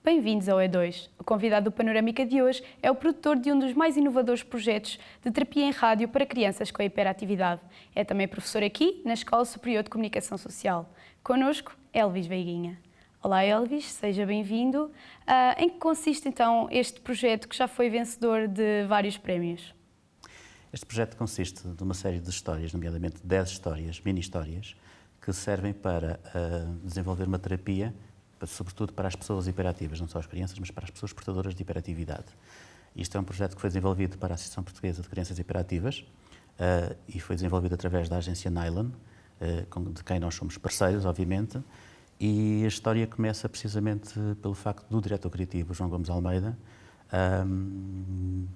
Bem-vindos ao E2. O convidado do Panorâmica de hoje é o produtor de um dos mais inovadores projetos de terapia em rádio para crianças com hiperatividade. É também professor aqui, na Escola Superior de Comunicação Social. Connosco, Elvis Veiguinha. Olá, Elvis, seja bem-vindo. Em que consiste, então, este projeto que já foi vencedor de vários prémios? Este projeto consiste de uma série de histórias, nomeadamente 10 histórias, mini-histórias, que servem para desenvolver uma terapia, sobretudo para as pessoas hiperativas, não só as crianças, mas para as pessoas portadoras de hiperatividade. Isto é um projeto que foi desenvolvido para a Associação Portuguesa de Crianças Hiperativas e foi desenvolvido através da agência Nylon, de quem nós somos parceiros, obviamente, e a história começa precisamente pelo facto do diretor criativo, João Gomes Almeida,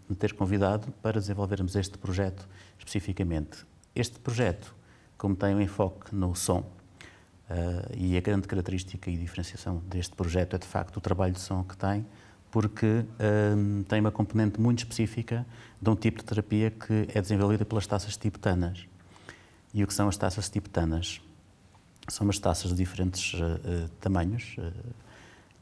me ter convidado para desenvolvermos este projeto especificamente. Este projeto, como tem um enfoque no som, e a grande característica e diferenciação deste projeto é, de facto, o trabalho de som que tem, porque tem uma componente muito específica de um tipo de terapia que é desenvolvida pelas taças tibetanas. E o que são as taças tibetanas? São umas taças de diferentes tamanhos,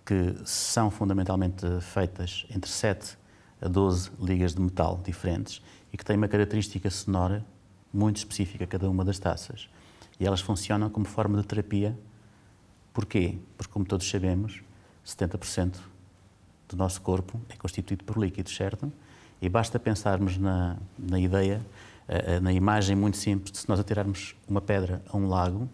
que são fundamentalmente feitas entre 7 a 12 ligas de metal diferentes e que têm uma característica sonora muito específica, cada uma das taças. E elas funcionam como forma de terapia. Porquê? Porque, como todos sabemos, 70% do nosso corpo é constituído por líquidos, certo? E basta pensarmos na ideia, na imagem muito simples de se nós atirarmos uma pedra a um lago,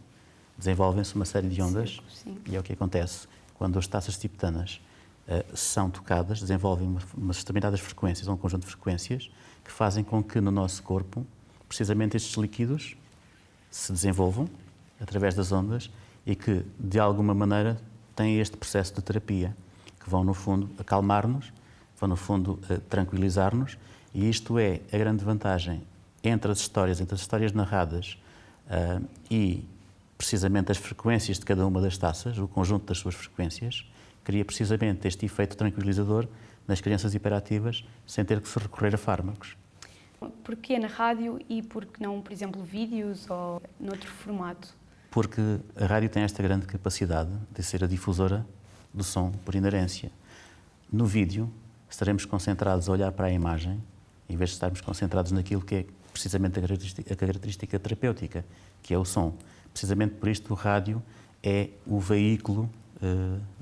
desenvolvem-se uma série de ondas, Sim. E é o que acontece quando as taças tibetanas são tocadas, desenvolvem umas determinadas frequências, um conjunto de frequências, que fazem com que no nosso corpo, precisamente estes líquidos se desenvolvam através das ondas e que, de alguma maneira, têm este processo de terapia, que vão, no fundo, acalmar-nos, vão, no fundo, tranquilizar-nos, e isto é a grande vantagem entre as histórias narradas e, precisamente, as frequências de cada uma das taças, o conjunto das suas frequências, cria precisamente este efeito tranquilizador nas crianças hiperativas, sem ter que se recorrer a fármacos. Porquê na rádio e por que não, por exemplo, vídeos ou noutro formato? Porque a rádio tem esta grande capacidade de ser a difusora do som por inerência. No vídeo, estaremos concentrados a olhar para a imagem, em vez de estarmos concentrados naquilo que é precisamente a característica terapêutica, que é o som. Precisamente por isto, o rádio é o veículo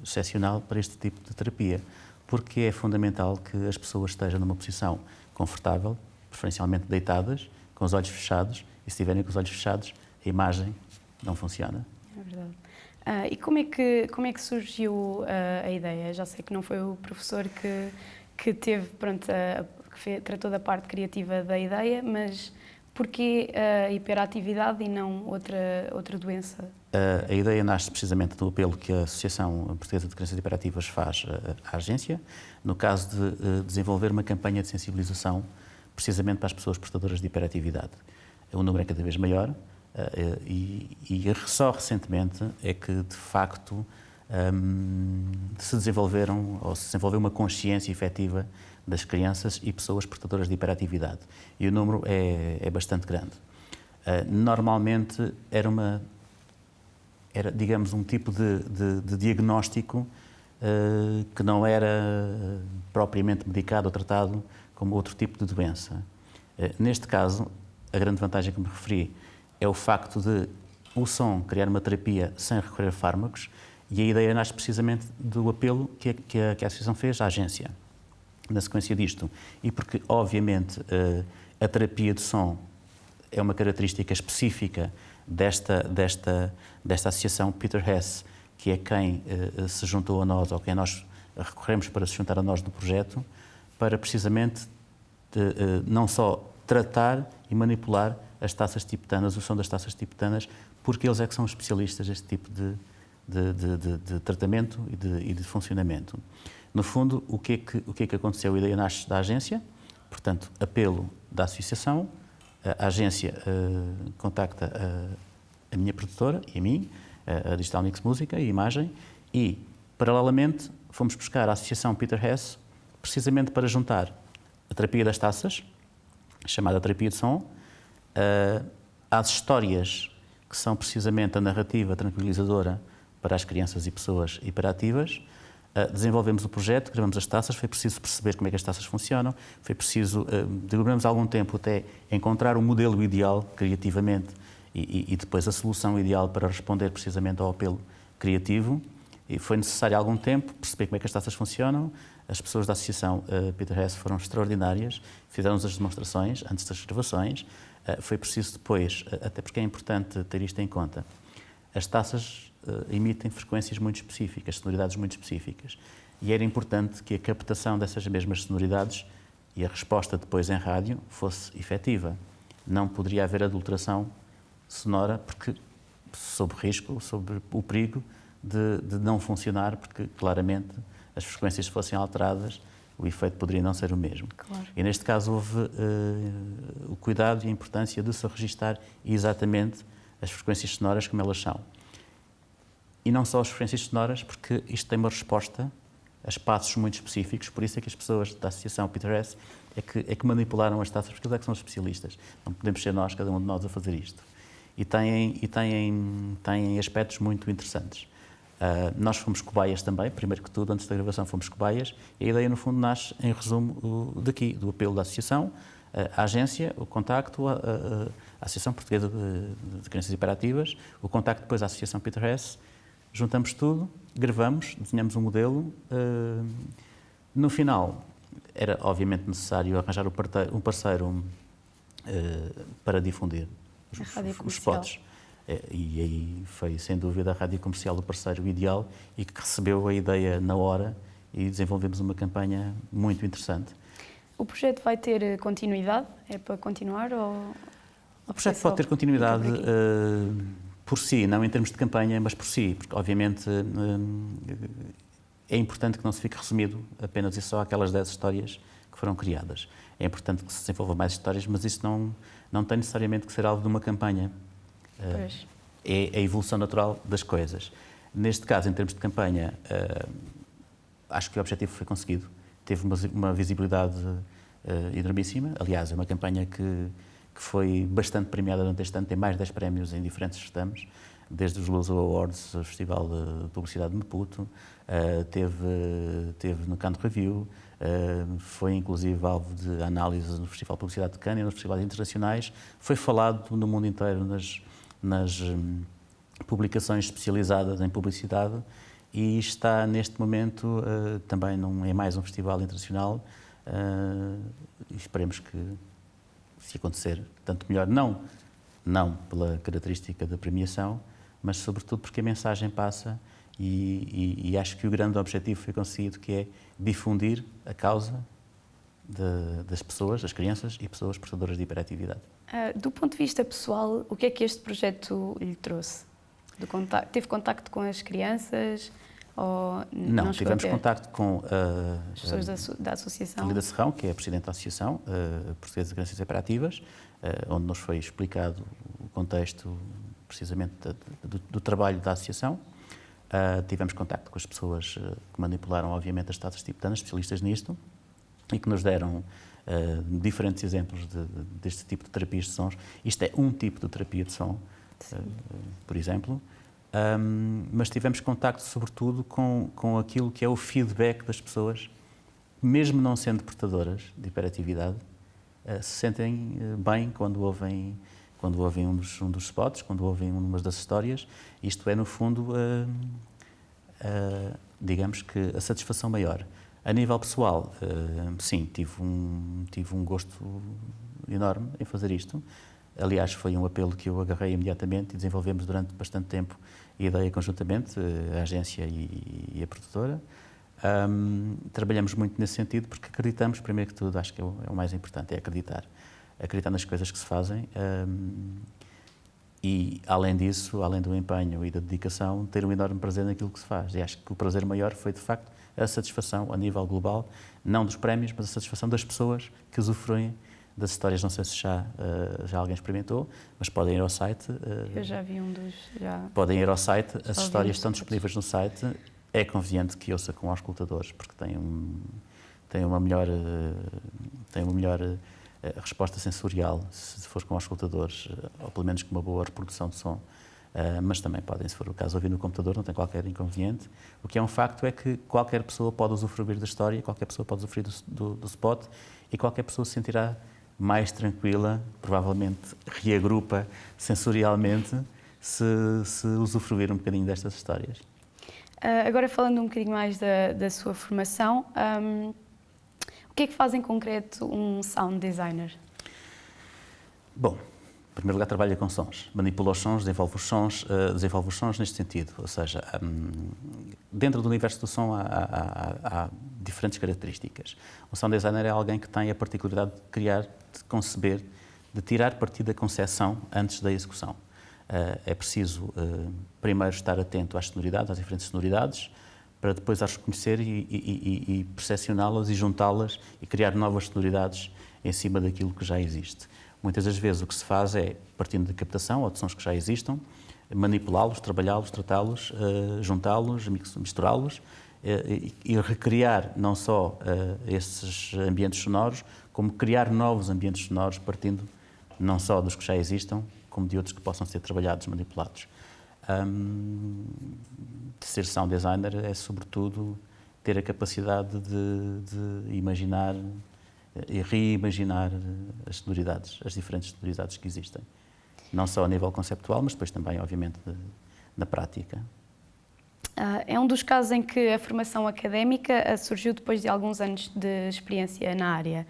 excepcional para este tipo de terapia, porque é fundamental que as pessoas estejam numa posição confortável, preferencialmente deitadas, com os olhos fechados, e se estiverem com os olhos fechados, a imagem não funciona. É verdade. E como é que surgiu a ideia? Já sei que não foi o professor que teve, pronto, tratou da parte criativa da ideia, mas porquê a hiperatividade e não outra doença? A ideia nasce precisamente do apelo que a Associação Portuguesa de Crianças Hiperativas faz à agência, no caso de desenvolver uma campanha de sensibilização precisamente para as pessoas portadoras de hiperatividade. O número é cada vez maior e só recentemente é que, de facto, se desenvolveu uma consciência efetiva das crianças e pessoas portadoras de hiperatividade. E o número é bastante grande. Normalmente era, digamos, um tipo de diagnóstico que não era propriamente medicado ou tratado como outro tipo de doença. Neste caso, a grande vantagem que me referi é o facto de o som criar uma terapia sem recorrer a fármacos, e a ideia nasce precisamente do apelo que a Associação fez à agência, na sequência disto. E porque, obviamente, a terapia de som é uma característica específica desta associação. Peter Hess, que é quem se juntou a nós, ou quem nós recorremos para se juntar a nós no projeto, para precisamente não só tratar e manipular as taças tibetanas, o som das taças tibetanas, porque eles é que são especialistas deste tipo de tratamento e de funcionamento. No fundo, o que é que aconteceu? A ideia nasce da agência, portanto, apelo da associação, a agência contacta a minha produtora e a mim, a Digital Mix Música e Imagem, e, paralelamente, fomos buscar a associação Peter Hess, precisamente para juntar a terapia das taças, chamada terapia de som, às histórias que são precisamente a narrativa tranquilizadora para as crianças e pessoas hiperativas, Desenvolvemos o projeto, gravamos as taças, foi preciso perceber como é que as taças funcionam, foi preciso, demoramos algum tempo até encontrar o modelo ideal criativamente e depois a solução ideal para responder precisamente ao apelo criativo. E foi necessário algum tempo perceber como é que as taças funcionam. As pessoas da Associação Peter Hess foram extraordinárias, fizeram-nos as demonstrações antes das gravações. Foi preciso depois, até porque é importante ter isto em conta, as taças emitem frequências muito específicas, sonoridades muito específicas. E era importante que a captação dessas mesmas sonoridades e a resposta depois em rádio fosse efetiva. Não poderia haver adulteração sonora, porque sob risco, sob o perigo de não funcionar, porque claramente as frequências, se fossem alteradas, o efeito poderia não ser o mesmo. Claro. E neste caso houve o cuidado e a importância de se registar exatamente as frequências sonoras como elas são. E não só as frequências sonoras, porque isto tem uma resposta a espaços muito específicos, por isso é que as pessoas da Associação Peter Hess é que manipularam as taças, porque eles é que são especialistas. Não podemos ser nós, cada um de nós, a fazer isto. E têm aspectos muito interessantes. Nós fomos cobaias também, primeiro que tudo, antes da gravação fomos cobaias, e a ideia, no fundo, nasce em resumo do apelo da Associação, a agência, o contacto, a Associação Portuguesa de Crianças Hiperativas, o contacto depois à Associação Peter Hess. Juntamos tudo, gravamos, desenhamos um modelo. No final, era obviamente necessário arranjar um parceiro para difundir os spots. E aí foi, sem dúvida, a Rádio Comercial o parceiro ideal e que recebeu a ideia na hora e desenvolvemos uma campanha muito interessante. O projeto vai ter continuidade? É para continuar? Ou o projeto pode ter continuidade por si, não em termos de campanha, mas por si, porque obviamente é importante que não se fique resumido apenas e só aquelas 10 histórias que foram criadas. É importante que se desenvolva mais histórias, mas isso não tem necessariamente que ser alvo de uma campanha. É a evolução natural das coisas. Neste caso, em termos de campanha, acho que o objetivo foi conseguido. Teve uma visibilidade enormíssima. Aliás, é uma campanha que foi bastante premiada durante este ano, tem mais de 10 prémios em diferentes certames, desde os Luso Awards, o Festival de Publicidade de Maputo, teve no Cannes Review, foi inclusive alvo de análise no Festival de Publicidade de Cannes e nos festivais internacionais, foi falado no mundo inteiro nas publicações especializadas em publicidade e está neste momento também em mais um festival internacional e esperemos que, se acontecer, tanto melhor, não pela característica da premiação, mas sobretudo porque a mensagem passa e acho que o grande objetivo foi conseguido, que é difundir a causa das pessoas, das crianças e pessoas portadoras de hiperatividade. Do ponto de vista pessoal, o que é que este projeto lhe trouxe? Teve contacto com as crianças? Ou não tivemos contacto com as pessoas da Associação? A Lida Serrão, que é a Presidente da Associação Portuguesa de Crianças Hiperativas, onde nos foi explicado o contexto precisamente do trabalho da Associação. Tivemos contacto com as pessoas que manipularam, obviamente, as taças tibetanas, especialistas nisto, e que nos deram diferentes exemplos deste tipo de terapias de sons. Isto é um tipo de terapia de som, por exemplo. Mas tivemos contacto, sobretudo, com aquilo que é o feedback das pessoas, mesmo não sendo portadoras de hiperatividade, se sentem bem quando ouvem um dos spots, quando ouvem uma das histórias. Isto é, no fundo, digamos que a satisfação maior. A nível pessoal, sim, tive um gosto enorme em fazer isto. Aliás, foi um apelo que eu agarrei imediatamente e desenvolvemos durante bastante tempo a ideia conjuntamente, a agência e a produtora. Trabalhamos muito nesse sentido porque acreditamos, primeiro que tudo, acho que é o mais importante, é acreditar. Acreditar nas coisas que se fazem e, além disso, além do empenho e da dedicação, ter um enorme prazer naquilo que se faz. E acho que o prazer maior foi, de facto, a satisfação a nível global, não dos prémios, mas a satisfação das pessoas que usufruem das histórias. Não sei se já alguém experimentou, mas podem ir ao site. Eu já vi um dos... Podem ir ao site, as histórias estão disponíveis no site. É conveniente que ouça com auscultadores, porque tem uma melhor resposta sensorial, se for com auscultadores, ou pelo menos com uma boa reprodução de som. mas também podem, se for o caso, ouvir no computador, não tem qualquer inconveniente. O que é um facto é que qualquer pessoa pode usufruir da história, qualquer pessoa pode usufruir do spot e qualquer pessoa se sentirá mais tranquila, provavelmente reagrupa sensorialmente, se usufruir um bocadinho destas histórias. Agora falando um bocadinho mais da sua formação, o que é que faz em concreto um sound designer? Bom, em primeiro lugar trabalha com sons, manipula os sons, desenvolve os sons neste sentido, ou seja, dentro do universo do som há diferentes características. O sound designer é alguém que tem a particularidade de criar, de conceber, de tirar partido da concepção antes da execução. É preciso primeiro estar atento às sonoridades, às diferentes sonoridades, para depois as reconhecer e percepcioná-las e juntá-las e criar novas sonoridades em cima daquilo que já existe. Muitas das vezes o que se faz é, partindo de captação ou de sons que já existam, manipulá-los, trabalhá-los, tratá-los, juntá-los, misturá-los e recriar não só esses ambientes sonoros, como criar novos ambientes sonoros partindo não só dos que já existam, como de outros que possam ser trabalhados, manipulados. Ser sound designer é, sobretudo, ter a capacidade de imaginar e reimaginar as sonoridades, as diferentes sonoridades que existem. Não só a nível conceptual, mas depois também, obviamente, na prática. É um dos casos em que a formação académica surgiu depois de alguns anos de experiência na área.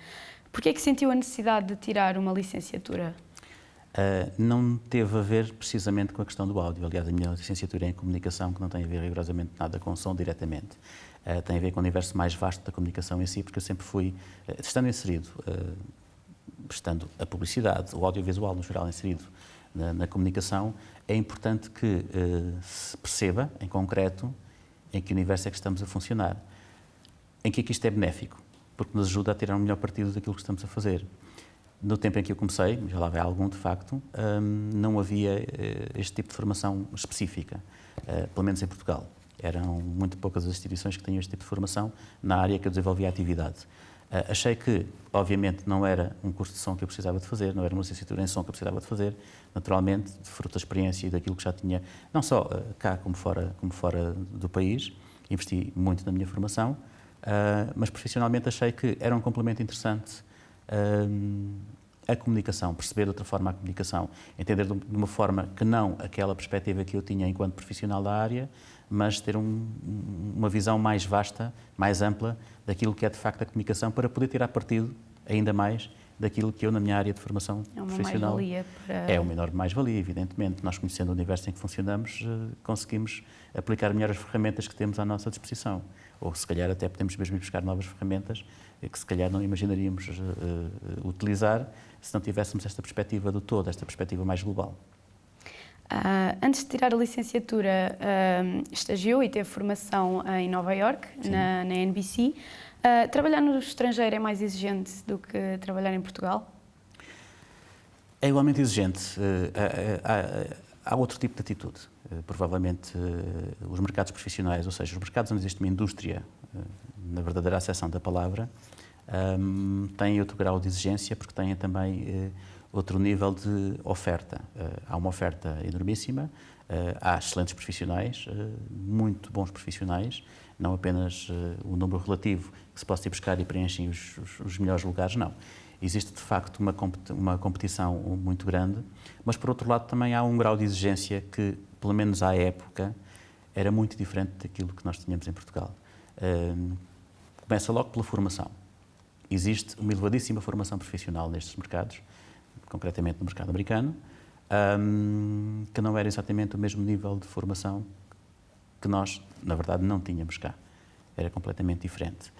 Por que é que sentiu a necessidade de tirar uma licenciatura? Não teve a ver precisamente com a questão do áudio. Aliás, a minha licenciatura é em comunicação, que não tem a ver rigorosamente nada com o som diretamente. Tem a ver com o universo mais vasto da comunicação em si, porque eu sempre fui, estando inserido, estando a publicidade, o audiovisual no geral inserido na comunicação, é importante que se perceba, em concreto, em que universo é que estamos a funcionar. Em que isto é benéfico, porque nos ajuda a tirar um melhor partido daquilo que estamos a fazer. No tempo em que eu comecei, já lá vai algum de facto, não havia este tipo de formação específica, pelo menos em Portugal. Eram muito poucas as instituições que tinham este tipo de formação na área que eu desenvolvia a atividade. Achei que, obviamente, não era um curso de som que eu precisava de fazer, não era uma licenciatura em som que eu precisava de fazer, naturalmente, de fruto da experiência e daquilo que já tinha, não só cá como fora do país, investi muito na minha formação, mas profissionalmente achei que era um complemento interessante a comunicação, perceber de outra forma a comunicação, entender de uma forma que não aquela perspectiva que eu tinha enquanto profissional da área, mas ter uma visão mais vasta, mais ampla daquilo que é de facto a comunicação, para poder tirar partido ainda mais daquilo que eu, na minha área de formação profissional... É uma enorme mais-valia, evidentemente. Nós, conhecendo o universo em que funcionamos, conseguimos aplicar melhor as ferramentas que temos à nossa disposição. Ou, se calhar, até podemos mesmo ir buscar novas ferramentas que, se calhar, não imaginaríamos utilizar se não tivéssemos esta perspectiva do todo, esta perspectiva mais global. Antes de tirar a licenciatura, estagiou e teve formação em Nova Iorque, na NBC. Trabalhar no estrangeiro é mais exigente do que trabalhar em Portugal? É igualmente exigente. Há outro tipo de atitude. Provavelmente os mercados profissionais, ou seja, os mercados onde existe uma indústria, na verdadeira acessão da palavra, têm outro grau de exigência, porque têm também outro nível de oferta. Há uma oferta enormíssima, há excelentes profissionais, muito bons profissionais, não apenas o número relativo que se possa ir buscar e preenchem os melhores lugares, não. Existe, de facto, uma competição muito grande, mas, por outro lado, também há um grau de exigência que, pelo menos à época, era muito diferente daquilo que nós tínhamos em Portugal. Começa logo pela formação. Existe uma elevadíssima formação profissional nestes mercados, concretamente no mercado americano, que não era exatamente o mesmo nível de formação que nós, na verdade, não tínhamos cá. Era completamente diferente.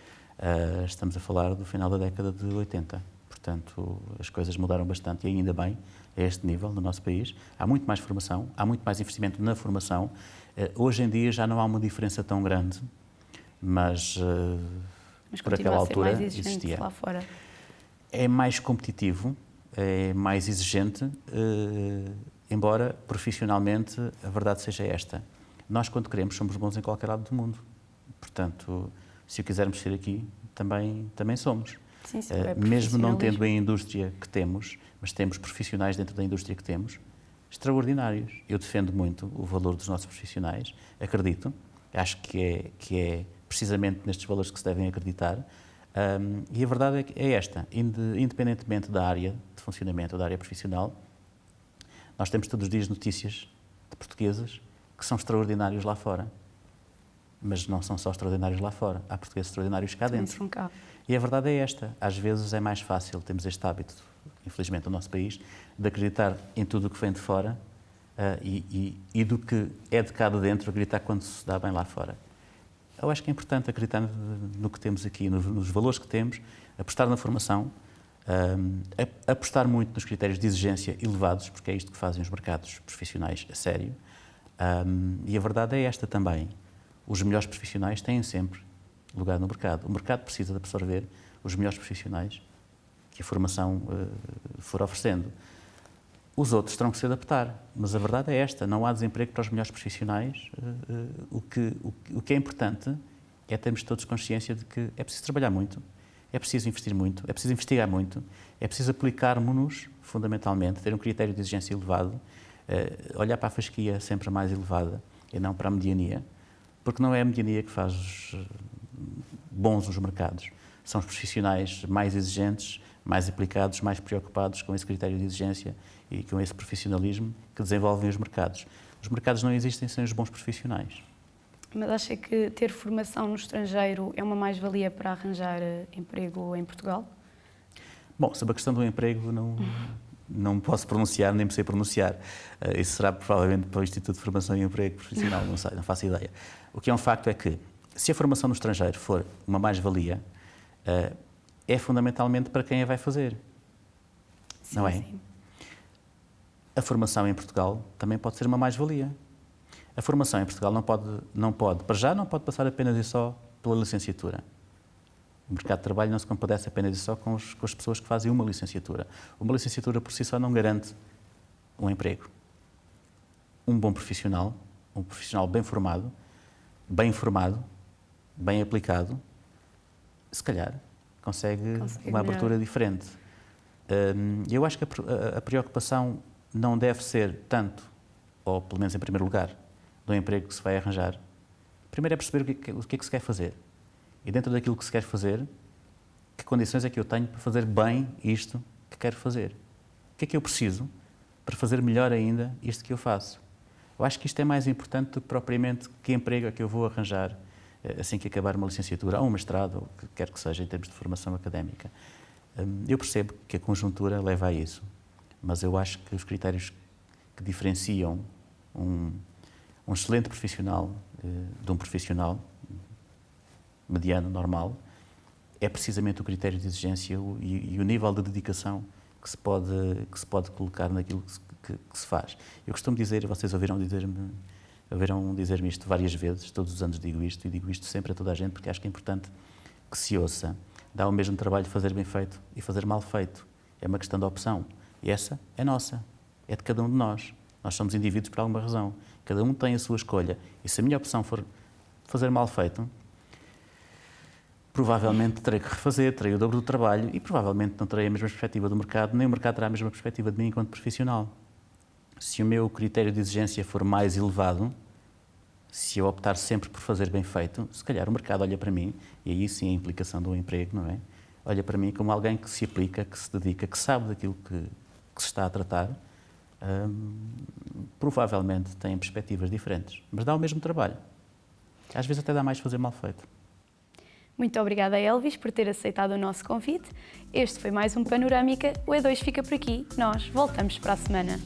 Estamos a falar do final da década de 80. Portanto, as coisas mudaram bastante e ainda bem a este nível no nosso país. Há muito mais formação, há muito mais investimento na formação. Hoje em dia já não há uma diferença tão grande, mas por aquela altura existia. Lá fora. É mais competitivo, é mais exigente, embora profissionalmente a verdade seja esta. Nós, quando queremos, somos bons em qualquer lado do mundo. Portanto, se o quisermos ser aqui, também somos. Sim, mesmo não tendo a indústria que temos, mas temos profissionais dentro da indústria que temos, extraordinários. Eu defendo muito o valor dos nossos profissionais, acredito, acho que é precisamente nestes valores que se devem acreditar, e a verdade é esta, independentemente da área de funcionamento ou da área profissional, nós temos todos os dias notícias de portugueses que são extraordinários lá fora, mas não são só extraordinários lá fora, há portugueses extraordinários cá dentro. E a verdade é esta, às vezes é mais fácil, temos este hábito, infelizmente, no nosso país, de acreditar em tudo o que vem de fora e do que é de cá de dentro, acreditar quando se dá bem lá fora. Eu acho que é importante acreditar no que temos aqui, nos valores que temos, apostar na formação, apostar muito nos critérios de exigência elevados, porque é isto que fazem os mercados profissionais a sério. E a verdade é esta também, os melhores profissionais têm sempre lugar no mercado. O mercado precisa de absorver os melhores profissionais que a formação for oferecendo. Os outros terão que se adaptar, mas a verdade é esta, não há desemprego para os melhores profissionais. O que é importante é termos todos consciência de que é preciso trabalhar muito, é preciso investir muito, é preciso investigar muito, é preciso aplicarmos-nos, fundamentalmente, ter um critério de exigência elevado, olhar para a fasquia sempre mais elevada e não para a mediania, porque não é a mediania que faz bons os mercados. São os profissionais mais exigentes, mais aplicados, mais preocupados com esse critério de exigência e com esse profissionalismo que desenvolvem os mercados. Os mercados não existem sem os bons profissionais. Mas acha que ter formação no estrangeiro é uma mais-valia para arranjar emprego em Portugal? Bom, sobre a questão do emprego não posso pronunciar, nem sei pronunciar. Isso será provavelmente para o Instituto de Formação e Emprego Profissional, não sei, não faço ideia. O que é um facto é que, se a formação no estrangeiro for uma mais-valia, é fundamentalmente para quem a vai fazer, sim, não é? Sim. A formação em Portugal também pode ser uma mais-valia. A formação em Portugal para já, não pode passar apenas e só pela licenciatura. O mercado de trabalho não se compadece apenas e só com as pessoas que fazem uma licenciatura. Uma licenciatura por si só não garante um emprego. Um bom profissional, um profissional bem formado, bem informado, bem aplicado, se calhar consegue uma abertura diferente. Eu acho que a preocupação não deve ser tanto, ou pelo menos em primeiro lugar, do emprego que se vai arranjar. Primeiro é perceber o que é que se quer fazer. E dentro daquilo que se quer fazer, que condições é que eu tenho para fazer bem isto que quero fazer? O que é que eu preciso para fazer melhor ainda isto que eu faço? Eu acho que isto é mais importante do que propriamente que emprego é que eu vou arranjar assim que acabar uma licenciatura, ou um mestrado, ou o que quer que seja em termos de formação académica. Eu percebo que a conjuntura leva a isso, mas eu acho que os critérios que diferenciam um excelente profissional de um profissional mediano, normal, é precisamente o critério de exigência e o nível de dedicação que se pode colocar naquilo que se faz. Eu costumo dizer, vocês ouviram dizer-me isto várias vezes, todos os anos digo isto, e digo isto sempre a toda a gente, porque acho que é importante que se ouça. Dá o mesmo trabalho fazer bem feito e fazer mal feito. É uma questão de opção. E essa é nossa, é de cada um de nós. Nós somos indivíduos por alguma razão. Cada um tem a sua escolha. E se a minha opção for fazer mal feito, provavelmente terei que refazer, terei o dobro do trabalho e provavelmente não terei a mesma perspectiva do mercado, nem o mercado terá a mesma perspectiva de mim enquanto profissional. Se o meu critério de exigência for mais elevado, se eu optar sempre por fazer bem feito, se calhar o mercado olha para mim, e aí sim a implicação do emprego, não é? Olha para mim como alguém que se aplica, que se dedica, que sabe daquilo que se está a tratar, provavelmente tem perspectivas diferentes, mas dá o mesmo trabalho. Às vezes até dá mais fazer mal feito. Muito obrigada, Elvis, por ter aceitado o nosso convite. Este foi mais um Panorâmica. O E2 fica por aqui. Nós voltamos para a semana.